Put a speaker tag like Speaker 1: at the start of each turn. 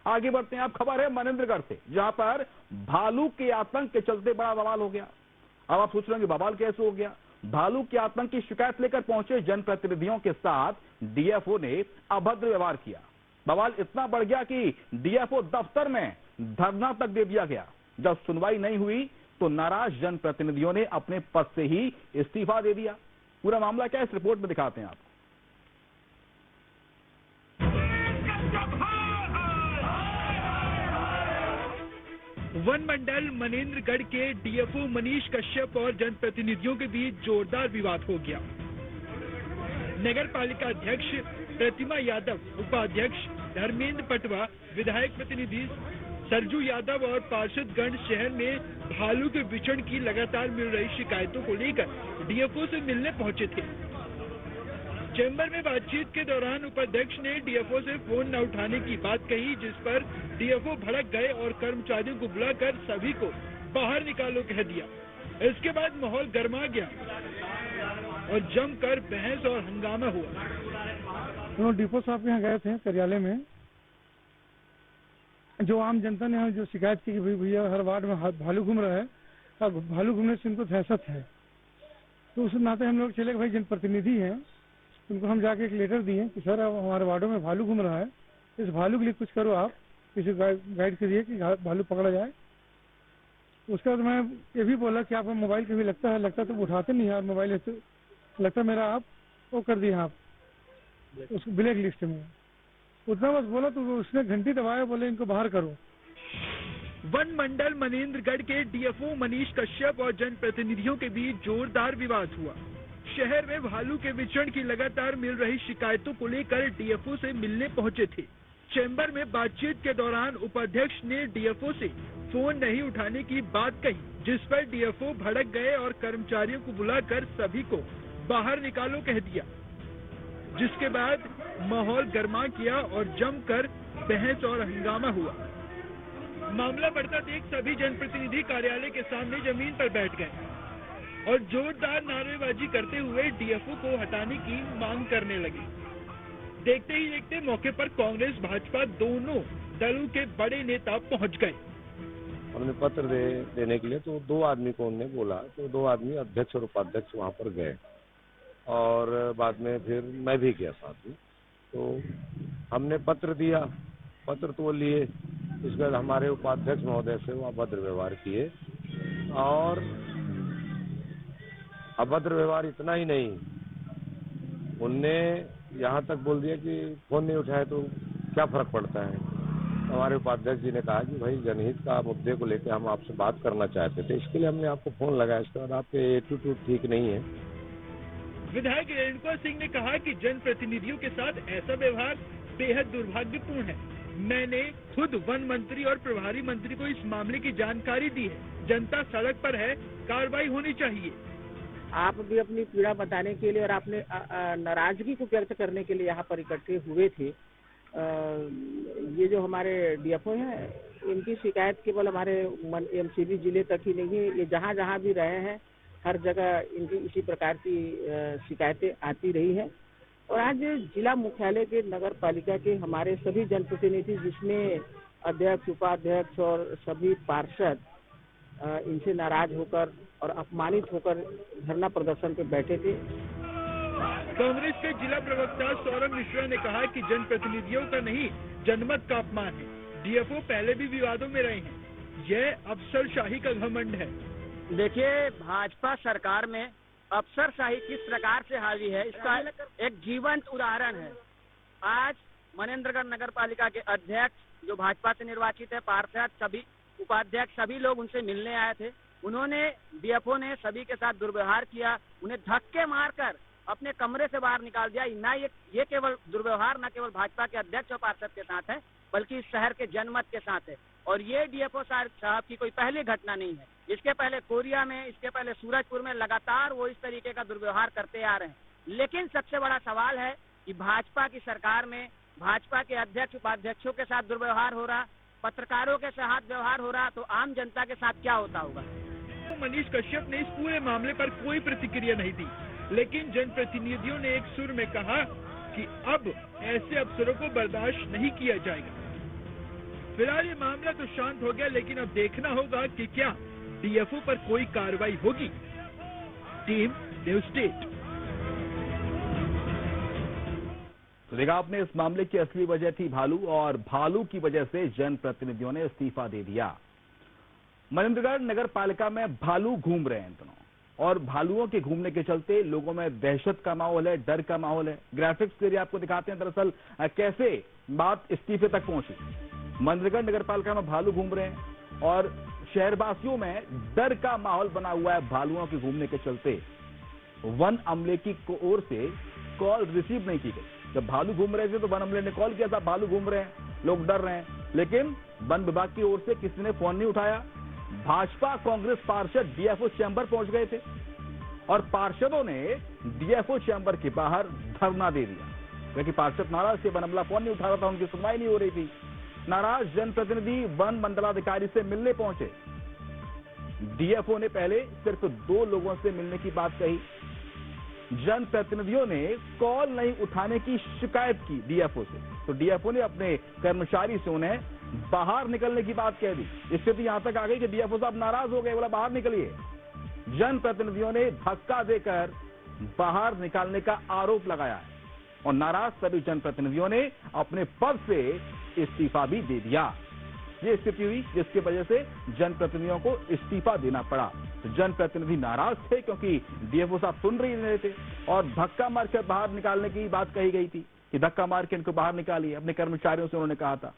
Speaker 1: आगे बढ़ते हैं, आप खबर है मनेंद्रगढ़ से, जहां पर भालू के आतंक के चलते बड़ा बवाल हो गया। अब आप सोच रहे हैं बवाल कैसे हो गया। भालू के आतंक की शिकायत लेकर पहुंचे जनप्रतिनिधियों के साथ डीएफओ ने अभद्र व्यवहार किया। बवाल इतना बढ़ गया कि डीएफओ दफ्तर में धरना तक दे दिया गया। जब सुनवाई नहीं हुई तो नाराज जनप्रतिनिधियों ने अपने पद से ही इस्तीफा दे दिया। पूरा मामला क्या है, इस रिपोर्ट में दिखाते हैं आपको।
Speaker 2: वन मंडल मनेंद्रगढ़ के डीएफओ मनीष कश्यप और जनप्रतिनिधियों के बीच जोरदार विवाद हो गया। नगर पालिका अध्यक्ष प्रतिमा यादव, उपाध्यक्ष धर्मेंद्र पटवा, विधायक प्रतिनिधि सरजू यादव और पार्षदगण शहर में भालू के विचरण की लगातार मिल रही शिकायतों को लेकर डीएफओ से मिलने पहुंचे थे। चैम्बर में बातचीत के दौरान उपाध्यक्ष ने डीएफओ से फोन न उठाने की बात कही, जिस पर डीएफओ भड़क गए और कर्मचारियों को बुलाकर सभी को बाहर निकालो कह दिया। इसके बाद माहौल गर्मा गया और जमकर बहस और हंगामा हुआ।
Speaker 3: डीएफओ साहब के यहाँ गए थे कार्यालय में, जो आम जनता ने जो शिकायत की कि भैया हर वार्ड में भालू घूम रहा है, अब भालू घूमने से इनको दहशत है, तो उस नाते हम लोग चले भाई जनप्रतिनिधि हैं, उनको हम जाके एक लेटर दिए कि सर अब हमारे वार्डों में भालू घूम रहा है, इस भालू के लिए कुछ करो, आप किसी गाइड करिए कि भालू पकड़ा जाए। उसके बाद मैं ये भी बोला कि आपका मोबाइल कभी लगता तो उठाते नहीं है, मोबाइल लगता मेरा आप वो कर दिए आप उस ब्लैक लिस्ट में, उतना बस बोला तो उसने घंटी दबाया, बोले इनको बाहर करो।
Speaker 2: वन मंडल मनेंद्रगढ़ के डीएफओ मनीष कश्यप और जनप्रतिनिधियों के बीच जोरदार विवाद हुआ। शहर में भालू के विचरण की लगातार मिल रही शिकायतों को लेकर डीएफओ से मिलने पहुंचे थे। चैम्बर में बातचीत के दौरान उपाध्यक्ष ने डीएफओ से फोन नहीं उठाने की बात कही, जिस पर डीएफओ भड़क गए और कर्मचारियों को बुलाकर सभी को बाहर निकालो कह दिया, जिसके बाद माहौल गर्मा गया और जमकर बहस और हंगामा हुआ। मामला बढ़ता देख सभी जनप्रतिनिधि कार्यालय के सामने जमीन पर बैठ गए और जोरदार नारेबाजी करते हुए डीएफओ को हटाने की मांग करने लगे। देखते ही देखते मौके पर कांग्रेस भाजपा दोनों दलों के बड़े नेता पहुंच गए।
Speaker 4: हमने पत्र देने के लिए तो 2 आदमी को उन्होंने बोला, तो 2 आदमी अध्यक्ष और उपाध्यक्ष वहां पर गए और बाद में फिर मैं भी गया साथ में। तो हमने पत्र दिया, पत्र तो लिए, इसके बाद हमारे उपाध्यक्ष महोदय से वो अभद्र व्यवहार किए और अभद्र व्यवहार इतना ही नहीं, उनने यहाँ तक बोल दिया कि फोन नहीं उठाए तो क्या फर्क पड़ता है। हमारे उपाध्यक्ष जी ने कहा कि भाई जनहित का मुद्दे को लेकर हम आपसे बात करना चाहते थे, इसके लिए हमने आपको फोन लगाया, इसके बाद आपके एटीट्यूड ठीक नहीं है।
Speaker 2: विधायक रेणुका सिंह ने कहा कि जनप्रतिनिधियों के साथ ऐसा व्यवहार बेहद दुर्भाग्यपूर्ण है। मैंने खुद वन मंत्री और प्रभारी मंत्री को इस मामले की जानकारी दी है। जनता सड़क पर है, कार्रवाई होनी चाहिए।
Speaker 5: आप भी अपनी पीड़ा बताने के लिए और अपने नाराजगी को व्यक्त करने के लिए यहाँ पर इकट्ठे हुए थे। ये जो हमारे डीएफओ हैं, इनकी शिकायत केवल हमारे एमसीबी जिले तक ही नहीं है, ये जहाँ जहाँ भी रहे हैं हर जगह इनकी इसी प्रकार की शिकायतें आती रही है। और आज जिला मुख्यालय के नगर पालिका के हमारे सभी जनप्रतिनिधि, जिसमें अध्यक्ष, उपाध्यक्ष और सभी पार्षद इनसे नाराज होकर और अपमानित होकर धरना प्रदर्शन पे बैठे थे।
Speaker 2: कांग्रेस के जिला प्रवक्ता सौरभ मिश्रा ने कहा कि जनप्रतिनिधियों का नहीं, जनमत का अपमान है। डीएफओ पहले भी विवादों में रहे हैं, यह अफसरशाही का घमंड है।
Speaker 6: देखिए, भाजपा सरकार में अफसरशाही किस प्रकार से हावी है, इसका एक जीवंत उदाहरण है। आज मनेंद्रगढ़ नगर पालिका के अध्यक्ष जो भाजपा से निर्वाचित है, पार्षद, सभी उपाध्यक्ष, सभी लोग उनसे मिलने आए थे। उन्होंने डीएफओ ने सभी के साथ दुर्व्यवहार किया, उन्हें धक्के मारकर अपने कमरे से बाहर निकाल दिया। ना ये केवल दुर्व्यवहार न केवल भाजपा के अध्यक्ष और पार्षद के साथ है, बल्कि इस शहर के जनमत के साथ है। और ये डीएफओ साहब की कोई पहली घटना नहीं है। इसके पहले कोरिया में, इसके पहले सूरजपुर में लगातार वो इस तरीके का दुर्व्यवहार करते आ रहे हैं। लेकिन सबसे बड़ा सवाल है कि भाजपा की सरकार में भाजपा के अध्यक्ष, उपाध्यक्षों के साथ दुर्व्यवहार हो रहा, पत्रकारों के साथ व्यवहार हो रहा, तो आम जनता के साथ क्या होता होगा।
Speaker 2: मनीष कश्यप ने इस पूरे मामले पर कोई प्रतिक्रिया नहीं दी, लेकिन जनप्रतिनिधियों ने एक सुर में कहा कि अब ऐसे अफसरों को बर्दाश्त नहीं किया जाएगा। फिलहाल ये मामला तो शांत हो गया, लेकिन अब देखना होगा कि क्या डीएफओ पर कोई कार्रवाई होगी। Team news state.
Speaker 1: तो देखा आपने, इस मामले की असली वजह थी भालू, और भालू की वजह से जनप्रतिनिधियों ने इस्तीफा दे दिया। मनेंद्रगढ़ नगर पालिका में भालू घूम रहे हैं इन दिनों, और भालुओं के घूमने के चलते लोगों में दहशत का माहौल है, डर का माहौल है। ग्राफिक्स के जरिए आपको दिखाते हैं दरअसल कैसे बात इस्तीफे तक पहुंची। मनेंद्रगढ़ नगर पालिका में भालू घूम रहे हैं और शहरवासियों में डर का माहौल बना हुआ है भालुओं के घूमने के चलते। वन अमले की ओर से कॉल रिसीव नहीं की गई। जब भालू घूम रहे थे तो वन अमले ने कॉल किया था, भालू घूम रहे हैं, लोग डर रहे हैं, लेकिन वन विभाग की ओर से किसी ने फोन नहीं उठाया। भाजपा कांग्रेस पार्षद डीएफओ चैम्बर पहुंच गए थे और पार्षदों ने डीएफओ चैम्बर के बाहर धरना दे दिया, क्योंकि पार्षद नाराज थे, वन अमला फोन नहीं उठा रहा था, उनकी सुनवाई नहीं हो रही थी। नाराज जनप्रतिनिधि वन मंडलाधिकारी से मिलने पहुंचे। डीएफओ ने पहले सिर्फ 2 लोगों से मिलने की बात कही। जनप्रतिनिधियों ने कॉल नहीं उठाने की शिकायत की डीएफओ से, तो डीएफओ ने अपने कर्मचारी से उन्हें बाहर निकलने की बात कह दी। स्थिति यहां तक आ गई कि डीएफओ साहब नाराज हो गए, बोला बाहर निकलिए। जनप्रतिनिधियों ने धक्का देकर बाहर निकालने का आरोप लगाया है और नाराज सभी जनप्रतिनिधियों ने अपने पद से इस्तीफा भी दे दिया। ये स्थिति हुई जिसकी वजह से जनप्रतिनिधियों को इस्तीफा देना पड़ा। तो जनप्रतिनिधि नाराज थे क्योंकि डीएफओ साहब सुन रही नहीं थे और धक्का मारकर बाहर निकालने की बात कही गई थी कि धक्का मार के इनको बाहर निकालिए, अपने कर्मचारियों से उन्होंने कहा था।